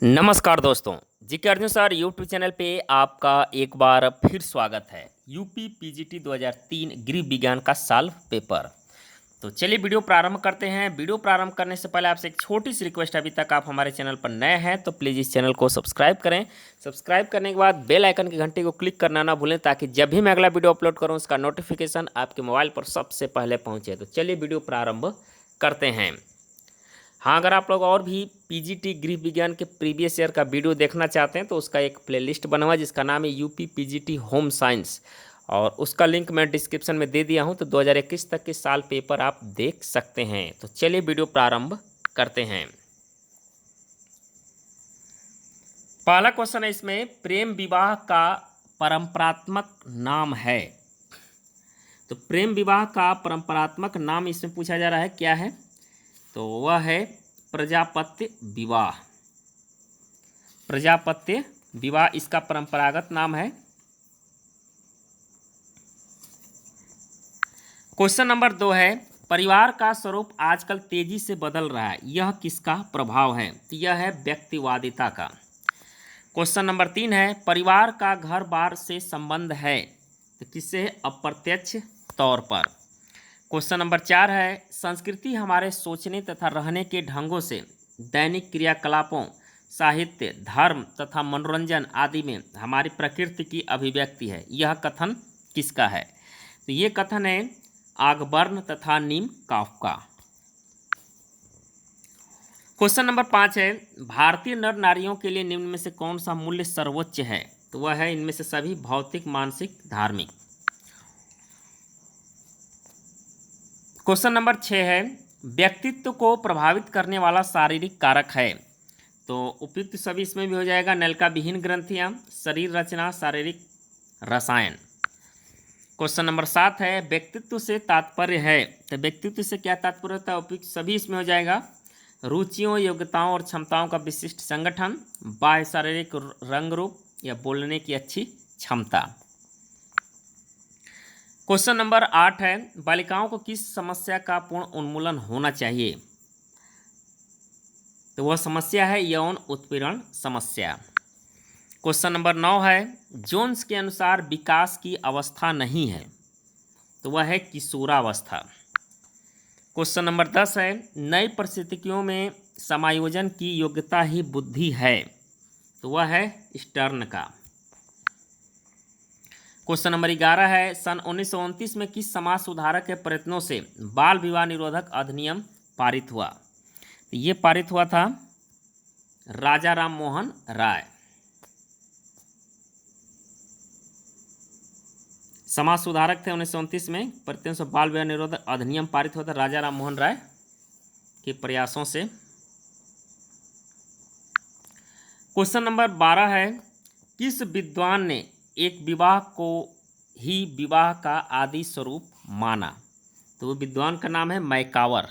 नमस्कार दोस्तों। GK Arjun sir YouTube channel पे आपका एक बार फिर स्वागत है। यूपी पीजीटी 2003 गृह विज्ञान का सॉल्व पेपर। तो चलिए वीडियो प्रारंभ करते हैं। वीडियो प्रारंभ करने से पहले आपसे एक छोटी सी रिक्वेस्ट है, अभी तक आप हमारे चैनल पर नए हैं तो प्लीज़ इस चैनल को सब्सक्राइब करें। सब्सक्राइब करने के बाद बेल आइकन की घंटी को क्लिक करना ना भूलें, ताकि जब भी मैं अगला वीडियो अपलोड करूँ उसका नोटिफिकेशन आपके मोबाइल पर सबसे पहले पहुँचे। तो चलिए वीडियो प्रारंभ करते हैं। हाँ, अगर आप लोग और भी पीजीटी गृह विज्ञान के प्रीवियस ईयर का वीडियो देखना चाहते हैं तो उसका एक प्लेलिस्ट बना हुआ है जिसका नाम है यूपी पीजीटी होम साइंस, और उसका लिंक मैं डिस्क्रिप्शन में दे दिया हूं। तो 2021 तक के साल पेपर आप देख सकते हैं। तो चलिए वीडियो प्रारंभ करते हैं। पहला क्वेश्चन है इसमें, प्रेम विवाह का परंपरात्मक नाम है। तो प्रेम विवाह का परंपरात्मक नाम इसमें पूछा जा रहा है, क्या है? तो वह है प्रजापत्य विवाह। प्रजापत्य विवाह इसका परंपरागत नाम है। क्वेश्चन नंबर 2 है, परिवार का स्वरूप आजकल तेजी से बदल रहा है, यह किसका प्रभाव है? तो यह है व्यक्तिवादिता का। क्वेश्चन नंबर 3 है, परिवार का घर बार से संबंध है, तो किससे? अप्रत्यक्ष तौर पर। क्वेश्चन नंबर 4 है, संस्कृति हमारे सोचने तथा रहने के ढंगों से दैनिक क्रियाकलापों, साहित्य, धर्म तथा मनोरंजन आदि में हमारी प्रकृति की अभिव्यक्ति है, यह कथन किसका है? तो ये कथन है आगबर्न तथा नीम काफ्का। क्वेश्चन नंबर 5 है, भारतीय नर नारियों के लिए निम्न में से कौन सा मूल्य सर्वोच्च है? तो वह है इनमें से सभी, भौतिक, मानसिक, धार्मिक। क्वेश्चन नंबर 6 है, व्यक्तित्व को प्रभावित करने वाला शारीरिक कारक है। तो उपयुक्त सभी इसमें भी हो जाएगा, नलिका विहीन ग्रंथियां, शरीर रचना, शारीरिक रसायन। क्वेश्चन नंबर 7 है, व्यक्तित्व से तात्पर्य है। तो व्यक्तित्व से क्या तात्पर्य होता है? उपयुक्त सभी इसमें हो जाएगा, रुचियों, योग्यताओं और क्षमताओं का विशिष्ट संगठन, बाह्य शारीरिक रंग रूप या बोलने की अच्छी क्षमता। क्वेश्चन नंबर 8 है, बालिकाओं को किस समस्या का पूर्ण उन्मूलन होना चाहिए? तो वह समस्या है यौन उत्पीड़न समस्या। क्वेश्चन नंबर 9 है, जोन्स के अनुसार विकास की अवस्था नहीं है, तो वह है किशोरावस्था। क्वेश्चन नंबर 10 है, नई परिस्थितियों में समायोजन की योग्यता ही बुद्धि है, तो वह है स्टर्न का। क्वेश्चन नंबर 11 है, सन 1929 में किस समाज सुधारक के प्रयत्नों से बाल विवाह निरोधक अधिनियम पारित हुआ? तो ये पारित हुआ था राजा राम मोहन राय। समाज सुधारक थे 1929 में, प्रयत्नों से बाल विवाह निरोधक अधिनियम पारित हुआ था राजा राम मोहन राय के प्रयासों से। क्वेश्चन नंबर 12 है, किस विद्वान ने एक विवाह को ही विवाह का आदि स्वरूप माना? तो वो विद्वान का नाम है मैकावर।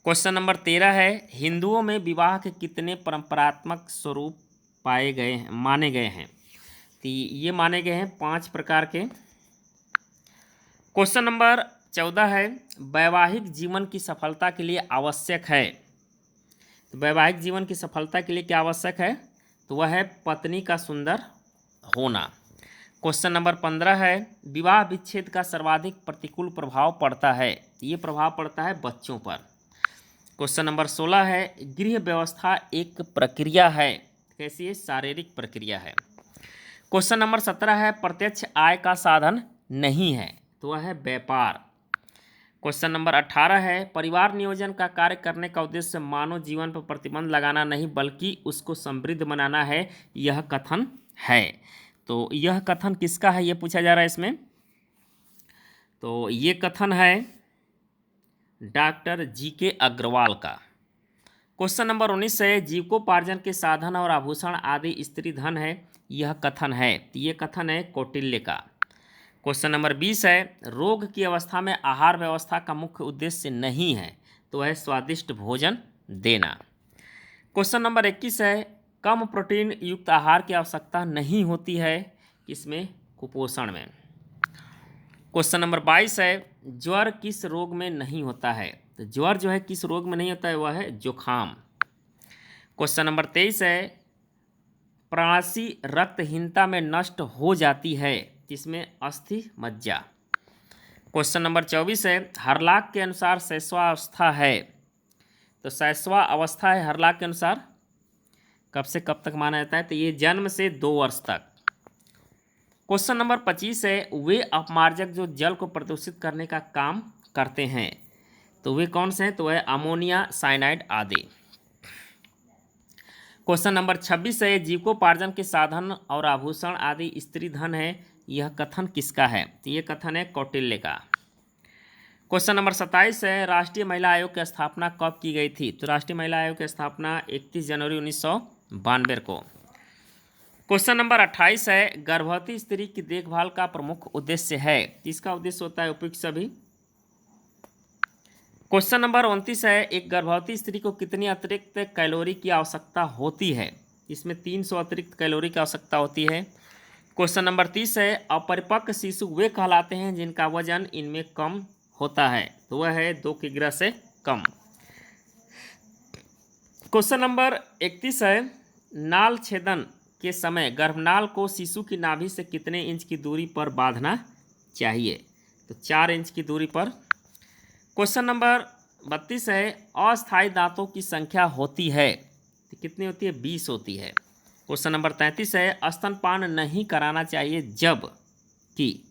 क्वेश्चन नंबर 13 है, हिंदुओं में विवाह के कितने परंपरात्मक स्वरूप पाए गए हैं, माने गए हैं? तो ये माने गए हैं 5 प्रकार के। क्वेश्चन नंबर 14 है, वैवाहिक जीवन की सफलता के लिए आवश्यक है। तो वैवाहिक जीवन की सफलता के लिए क्या आवश्यक है? तो वह है पत्नी का सुंदर होना। क्वेश्चन नंबर 15 है, विवाह विच्छेद का सर्वाधिक प्रतिकूल प्रभाव पड़ता है। ये प्रभाव पड़ता है बच्चों पर। क्वेश्चन नंबर 16 है, गृह व्यवस्था एक प्रक्रिया है, कैसी है? शारीरिक प्रक्रिया है। क्वेश्चन नंबर 17 है, प्रत्यक्ष आय का साधन नहीं है, तो वह है व्यापार। क्वेश्चन नंबर 18 है, परिवार नियोजन का कार्य करने का उद्देश्य मानव जीवन पर प्रतिबंध लगाना नहीं बल्कि उसको समृद्ध बनाना है, यह कथन है। तो यह कथन किसका है, यह पूछा जा रहा है इसमें। तो ये कथन है डॉक्टर जीके अग्रवाल का। क्वेश्चन नंबर 19 है, जीविकोपार्जन के साधन और आभूषण आदि स्त्री धन है, यह कथन है। ये कथन है कौटिल्य का। क्वेश्चन नंबर 20 है, रोग की अवस्था में आहार व्यवस्था का मुख्य उद्देश्य नहीं है, तो है स्वादिष्ट भोजन देना। क्वेश्चन नंबर 21 है, कम प्रोटीन युक्त आहार की आवश्यकता नहीं होती है, किसमें? कुपोषण में। क्वेश्चन नंबर 22 है, ज्वर किस रोग में नहीं होता है? तो ज्वर जो है किस रोग में नहीं होता है, वह है जुखाम। क्वेश्चन नंबर 23 है प्रणाशी रक्तहीनता में नष्ट हो जाती है, जिसमें अस्थि मज्जा। क्वेश्चन नंबर 24 है हरलाख के अनुसार शैशवावस्था है, तो शैशवा अवस्था है हरलाख के अनुसार कब से कब तक माना जाता है, तो ये जन्म से 2 वर्ष तक। क्वेश्चन नंबर 25 है वे अपमार्जक जो जल को प्रदूषित करने का काम करते हैं, तो वे कौन से हैं, तो वह अमोनिया, साइनाइड आदि। क्वेश्चन नंबर 26 है जीविकोपार्जन के साधन और आभूषण आदि स्त्री धन है, यह कथन किसका है, तो ये कथन है कौटिल्य का। क्वेश्चन नंबर 27 है राष्ट्रीय महिला आयोग की स्थापना कब की गई थी, तो राष्ट्रीय महिला आयोग की स्थापना 31 जनवरी 1992 को। क्वेश्चन नंबर 28 है गर्भवती स्त्री की देखभाल का प्रमुख उद्देश्य है, इसका उद्देश्य होता है उपयुक्त सभी। क्वेश्चन नंबर 29 है एक गर्भवती स्त्री को कितनी अतिरिक्त कैलोरी की आवश्यकता होती है, इसमें 300 अतिरिक्त कैलोरी की आवश्यकता होती है। क्वेश्चन नंबर 30 है अपरिपक्व शिशु वे कहलाते हैं जिनका वजन इनमें कम होता है, तो वह है 2 किग्रा से कम। क्वेश्चन नंबर 31 है नाल छेदन के समय गर्भनाल को शिशु की नाभि से कितने इंच की दूरी पर बांधना चाहिए, तो 4 इंच की दूरी पर। क्वेश्चन नंबर 32 है अस्थायी दांतों की संख्या होती है, तो कितनी होती है, 20 होती है। क्वेश्चन नंबर 33 है स्तनपान नहीं कराना चाहिए जब कि,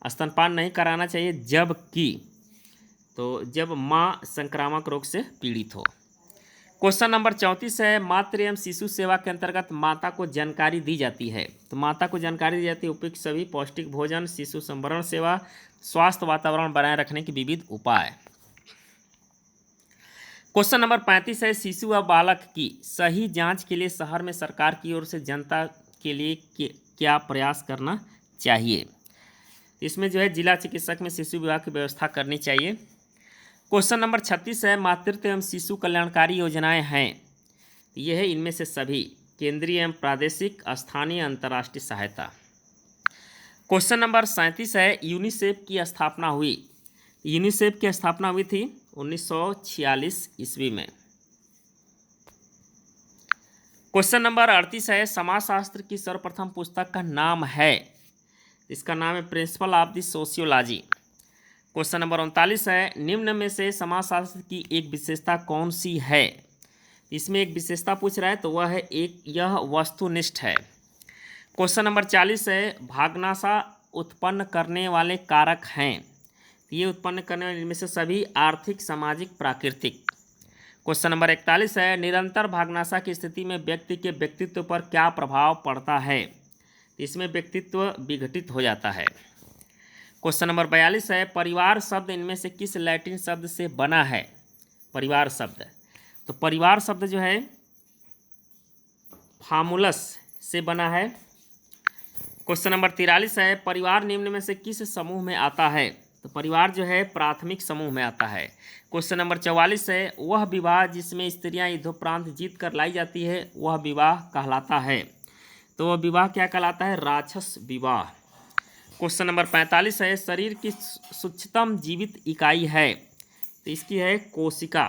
स्तनपान नहीं कराना चाहिए जब कि, तो जब माँ संक्रामक रोग से पीड़ित हो। क्वेश्चन नंबर 34 है मातृ एवं शिशु सेवा के अंतर्गत माता को जानकारी दी जाती है, तो माता को जानकारी दी जाती है उपयुक्त सभी पौष्टिक भोजन, शिशु संवरण सेवा, स्वास्थ्य वातावरण बनाए रखने के विविध उपाय। क्वेश्चन नंबर 35 है शिशु व बालक की सही जांच के लिए शहर में सरकार की ओर से जनता के लिए क्या प्रयास करना चाहिए, इसमें जो है जिला चिकित्सक में शिशु विभाग की व्यवस्था करनी चाहिए। क्वेश्चन नंबर 36 है मातृत्व एवं शिशु कल्याणकारी योजनाएं हैं, ये है इनमें से सभी केंद्रीय एवं प्रादेशिक, स्थानीय, अंतर्राष्ट्रीय सहायता। क्वेश्चन नंबर 37 है यूनिसेफ की स्थापना हुई, यूनिसेफ की स्थापना हुई थी 1946 ईस्वी में। क्वेश्चन नंबर 38 है समाजशास्त्र की सर्वप्रथम पुस्तक का नाम है, इसका नाम है principle of the sociology. Question number 39 है निम्न में से समाजशास्त्र की एक विशेषता कौन सी है, इसमें एक विशेषता पूछ रहा है, तो वह है यह वस्तुनिष्ठ है। क्वेश्चन नंबर 40 है भागनाशा उत्पन्न करने वाले कारक हैं, ये उत्पन्न करने वाले इनमें से सभी आर्थिक, सामाजिक, प्राकृतिक। क्वेश्चन नंबर 41 है निरंतर भागनाशा की स्थिति में व्यक्ति के व्यक्तित्व पर क्या प्रभाव पड़ता है, इसमें व्यक्तित्व विघटित हो जाता है। क्वेश्चन नंबर 42 है परिवार शब्द इनमें से किस लैटिन शब्द से बना है, परिवार शब्द, तो परिवार शब्द जो है फामुलस से बना है। क्वेश्चन नंबर 43 है परिवार निम्न में से किस समूह में आता है, तो परिवार जो है प्राथमिक समूह में आता है। क्वेश्चन नंबर 44 है वह विवाह जिसमें स्त्रियां युद्धोपरांत जीत कर लाई जाती है वह विवाह कहलाता है, तो वह विवाह क्या कहलाता है, राक्षस विवाह। क्वेश्चन नंबर 45 है शरीर की सूक्ष्मतम जीवित इकाई है, तो इसकी है कोशिका।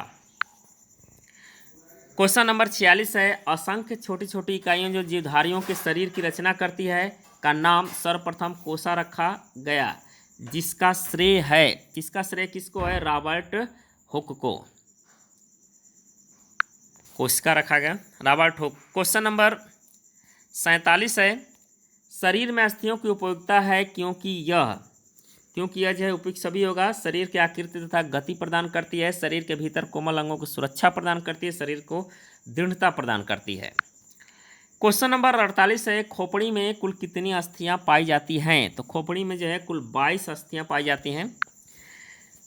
क्वेश्चन नंबर 46 है असंख्य छोटी छोटी इकाइयों जो जीवधारियों के शरीर की रचना करती है का नाम सर्वप्रथम कोशा रखा गया, जिसका श्रेय है, किसका श्रेय किसको है, रॉबर्ट हुक को कोशिका रखा गया, रॉबर्ट हुक। क्वेश्चन नंबर 47 है शरीर में अस्थियों की उपयोगिता है क्योंकि यह जो है उपयुक्त सभी होगा, शरीर की आकृति तथा गति प्रदान करती है, शरीर के भीतर कोमल अंगों को सुरक्षा प्रदान करती है, शरीर को दृढ़ता प्रदान करती है। क्वेश्चन नंबर 48 है खोपड़ी में कुल कितनी अस्थियां पाई जाती हैं, तो खोपड़ी में जो है कुल 22 अस्थियां पाई जाती हैं।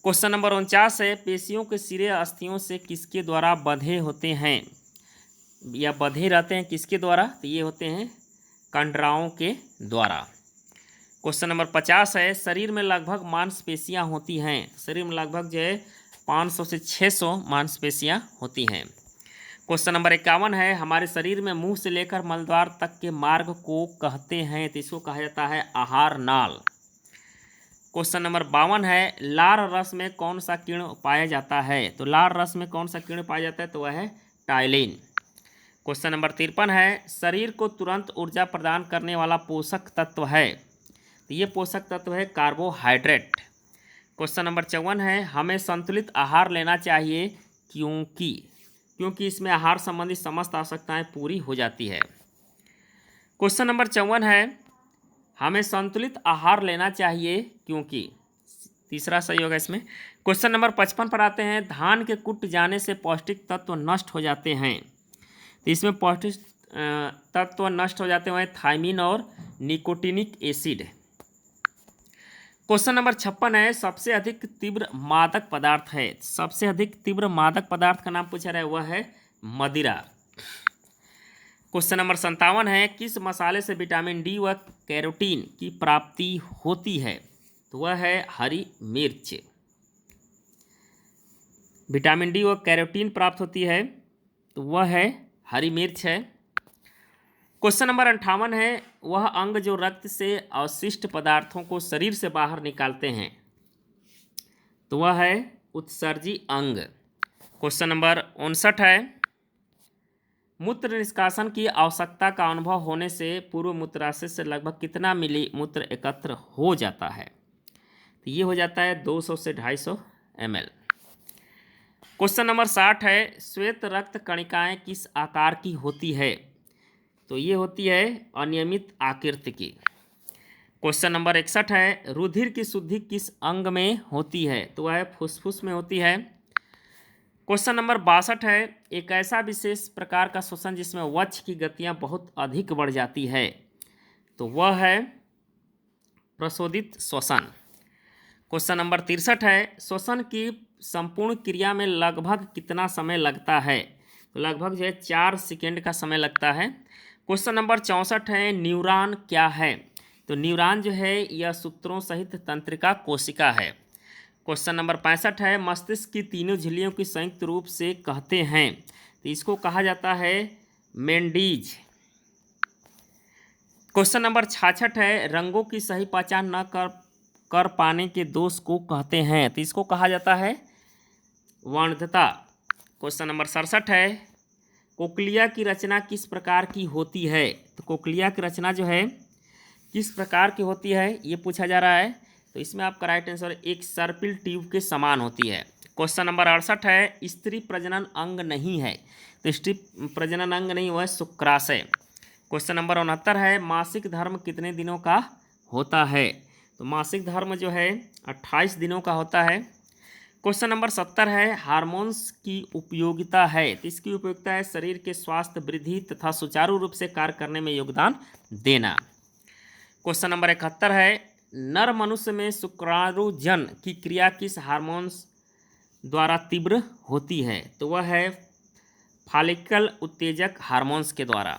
क्वेश्चन नंबर 49 है पेशियों के सिरे अस्थियों से किसके द्वारा बंधे होते हैं या बंधे रहते हैं, किसके द्वारा, तो ये होते हैं कंडराओं के द्वारा। क्वेश्चन नंबर 50 है शरीर में लगभग मांसपेशियां होती हैं, शरीर में लगभग जो है 500 से 600 मांसपेशियां होती हैं। क्वेश्चन नंबर 51 है हमारे शरीर में मुंह से लेकर मलद्वार तक के मार्ग को कहते हैं, तो इसको कहा जाता है आहार नाल। क्वेश्चन नंबर 52 है लार रस में कौन सा किण्व पाया जाता है, तो लार रस में कौन सा किण्व पाया जाता है, तो वह है टाइलिन। क्वेश्चन नंबर 53 है, शरीर को तुरंत ऊर्जा प्रदान करने वाला पोषक तत्व है, तो ये पोषक तत्व है कार्बोहाइड्रेट। क्वेश्चन नंबर 54 है, हमें संतुलित आहार लेना चाहिए क्योंकि इसमें आहार संबंधी समस्त आवश्यकताएं पूरी हो जाती है। क्वेश्चन नंबर 54 है, हमें संतुलित आहार लेना चाहिए क्योंकि, तीसरा सही होगा इसमें। क्वेश्चन नंबर 55 पर आते हैं, धान के कुट जाने से पौष्टिक तत्व नष्ट हो जाते हैं, तो इसमें पौष्टिक तत्व नष्ट हो जाते हैं थायमिन और निकोटिनिक एसिड। क्वेश्चन नंबर 56 है, सबसे अधिक तीव्र मादक पदार्थ है, सबसे अधिक तीव्र मादक पदार्थ का नाम पूछा रहा है, वह है मदिरा। क्वेश्चन नंबर 57 है, किस मसाले से विटामिन डी व कैरोटीन की प्राप्ति होती है, तो वह है हरी मिर्च। विटामिन डी व कैरोटीन प्राप्त होती है, तो वह है हरी मिर्च है। क्वेश्चन नंबर 58 है, वह अंग जो रक्त से अवशिष्ट पदार्थों को शरीर से बाहर निकालते हैं, तो वह है उत्सर्जी अंग। क्वेश्चन नंबर 59 है, मूत्र निष्कासन की आवश्यकता का अनुभव होने से पूर्व मूत्राशय से लगभग कितना मिली मूत्र एकत्र हो जाता है, तो ये हो जाता है 200 से 250 ml। क्वेश्चन नंबर 60 है, श्वेत रक्त कणिकाएं किस आकार की होती है, तो ये होती है अनियमित आकृति की। क्वेश्चन नंबर 61 है, रुधिर की शुद्धि किस अंग में होती है, तो वह फुसफुस में होती है। क्वेश्चन नंबर 62 है, एक ऐसा विशेष प्रकार का श्वसन जिसमें वक्ष की गतियां बहुत अधिक बढ़ जाती है, तो वह है प्रशोदित श्वसन। क्वेश्चन नंबर 63 है, श्वसन की संपूर्ण क्रिया में लगभग कितना समय लगता है, तो लगभग जो है 4 सेकेंड का समय लगता है। क्वेश्चन नंबर 64 है, न्यूरॉन क्या है, तो न्यूरॉन जो है यह सूत्रों सहित तंत्रिका कोशिका है। क्वेश्चन नंबर 65 है, मस्तिष्क की तीनों झिल्लियों की संयुक्त रूप से कहते हैं, तो इसको कहा जाता है मेंडीज। क्वेश्चन नंबर 66 है, रंगों की सही पहचान न कर पाने के दोष को कहते हैं, तो इसको कहा जाता है वर्णतता। क्वेश्चन नंबर 67 है, कोक्लिया की रचना किस प्रकार की होती है, तो कोक्लिया की रचना जो है किस प्रकार की होती है ये पूछा जा रहा है, तो इसमें आपका राइट आंसर एक सर्पिल ट्यूब के समान होती है। क्वेश्चन नंबर 68 है, स्त्री प्रजनन अंग नहीं है, तो स्त्री प्रजनन अंग नहीं, वह शुक्राशय। क्वेश्चन नंबर 69 है, मासिक धर्म कितने दिनों का होता है, तो मासिक धर्म जो है 28 दिनों का होता है। क्वेश्चन नंबर 70 है, हार्मोन्स की उपयोगिता है, तो इसकी उपयोगिता है शरीर के स्वास्थ्य वृद्धि तथा सुचारू रूप से कार्य करने में योगदान देना। क्वेश्चन नंबर 71 है, नर मनुष्य में शुक्राणुजन की क्रिया किस हार्मोन्स द्वारा तीव्र होती है, तो वह है फॉलिकल उत्तेजक हार्मोन्स के द्वारा।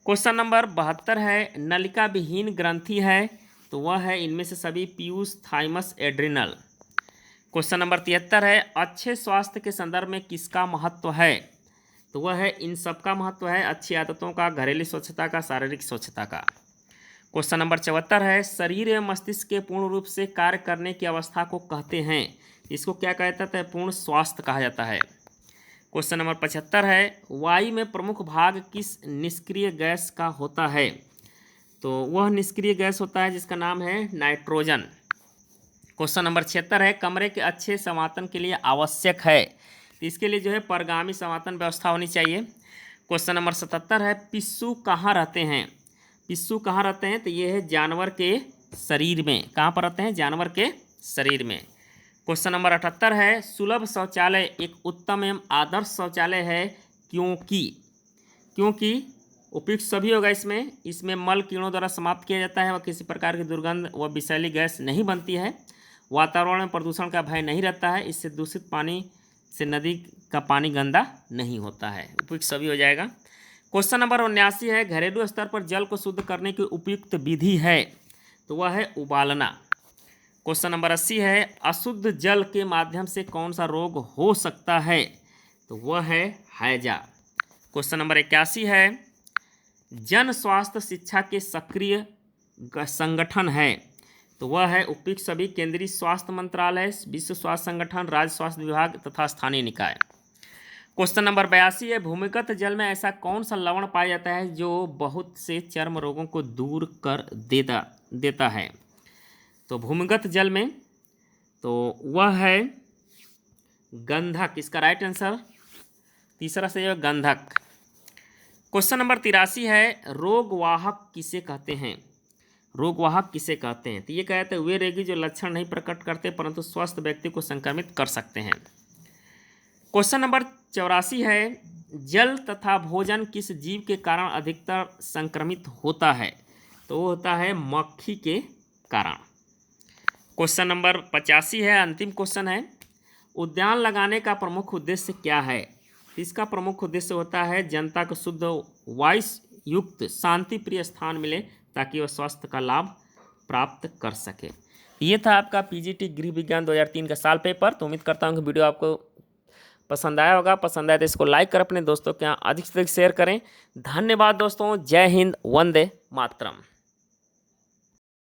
क्वेश्चन नंबर 72 है, नलिका विहीन ग्रंथि है, तो वह है इनमें से सभी Piyush, thymus, adrenal. Question number 73 है, अच्छे स्वास्थ्य के संदर्भ में किसका महत्व है, तो वह है इन सबका महत्व है, अच्छी आदतों का, घरेलू स्वच्छता का, शारीरिक स्वच्छता का। क्वेश्चन नंबर 74 है, शरीर एवं मस्तिष्क के पूर्ण रूप से कार्य करने की अवस्था को कहते हैं, इसको क्या कहता है, पूर्ण स्वास्थ्य कहा जाता है। क्वेश्चन नंबर 75 है, वायु में प्रमुख भाग किस निष्क्रिय गैस का होता है, तो वह निष्क्रिय गैस होता है जिसका नाम है नाइट्रोजन। क्वेश्चन नंबर 76 है, कमरे के अच्छे संवातन के लिए आवश्यक है, तो इसके लिए जो है परगामी संवातन व्यवस्था होनी चाहिए। क्वेश्चन नंबर 77 है, पिस्सू कहाँ रहते हैं, पिस्सू कहाँ रहते हैं, तो ये है जानवर के शरीर में, कहाँ पर रहते हैं, जानवर के शरीर में। क्वेश्चन नंबर 78 है, सुलभ शौचालय एक उत्तम एवं आदर्श शौचालय है क्योंकि उपयुक्त सभी होगा इसमें मल कीड़ों द्वारा समाप्त किया जाता है, वह किसी प्रकार की दुर्गंध व विषैली गैस नहीं बनती है, वातावरण में प्रदूषण का भय नहीं रहता है, इससे दूषित पानी से नदी का पानी गंदा नहीं होता है, उपयुक्त सभी हो जाएगा। क्वेश्चन नंबर 79 है, घरेलू स्तर पर जल को शुद्ध करने की उपयुक्त विधि है, तो वह है उबालना। क्वेश्चन नंबर 80 है, अशुद्ध जल के माध्यम से कौन सा रोग हो सकता है, तो वह है हैजा। क्वेश्चन नंबर 81 है, जन स्वास्थ्य शिक्षा के सक्रिय संगठन है, तो वह है उपयुक्त सभी केंद्रीय स्वास्थ्य मंत्रालय, विश्व स्वास्थ्य संगठन, राज्य स्वास्थ्य विभाग तथा स्थानीय निकाय। क्वेश्चन नंबर 82 है, भूमिगत जल में ऐसा कौन सा लवण पाया जाता है जो बहुत से चर्म रोगों को दूर कर देता है। तो भूमिगत जल में तो वह है गंधक। इसका राइट आंसर तीसरा सही है गंधक। क्वेश्चन नंबर 83 है, रोगवाहक किसे कहते हैं। रोगवाहक किसे कहते हैं। तो ये कहते हैं वे रोगी जो लक्षण नहीं प्रकट करते परंतु स्वस्थ व्यक्ति को संक्रमित कर सकते हैं। क्वेश्चन नंबर 84 है, जल तथा भोजन किस जीव के कारण अधिकतर संक्रमित होता है। तो वो होता है मक्खी के कारण। क्वेश्चन नंबर 85 है, अंतिम क्वेश्चन है, उद्यान लगाने का प्रमुख उद्देश्य क्या है। इसका प्रमुख उद्देश्य होता है जनता को शुद्ध वायु युक्त शांति प्रिय स्थान मिले ताकि वह स्वास्थ्य का लाभ प्राप्त कर सके। ये था आपका पीजीटी गृह विज्ञान 2003 का साल पेपर। तो उम्मीद करता हूँ कि वीडियो आपको पसंद आया होगा। पसंद आया तो इसको लाइक कर अपने दोस्तों के यहाँ अधिक से अधिक शेयर करें। धन्यवाद दोस्तों। जय हिंद, वंदे मातरम।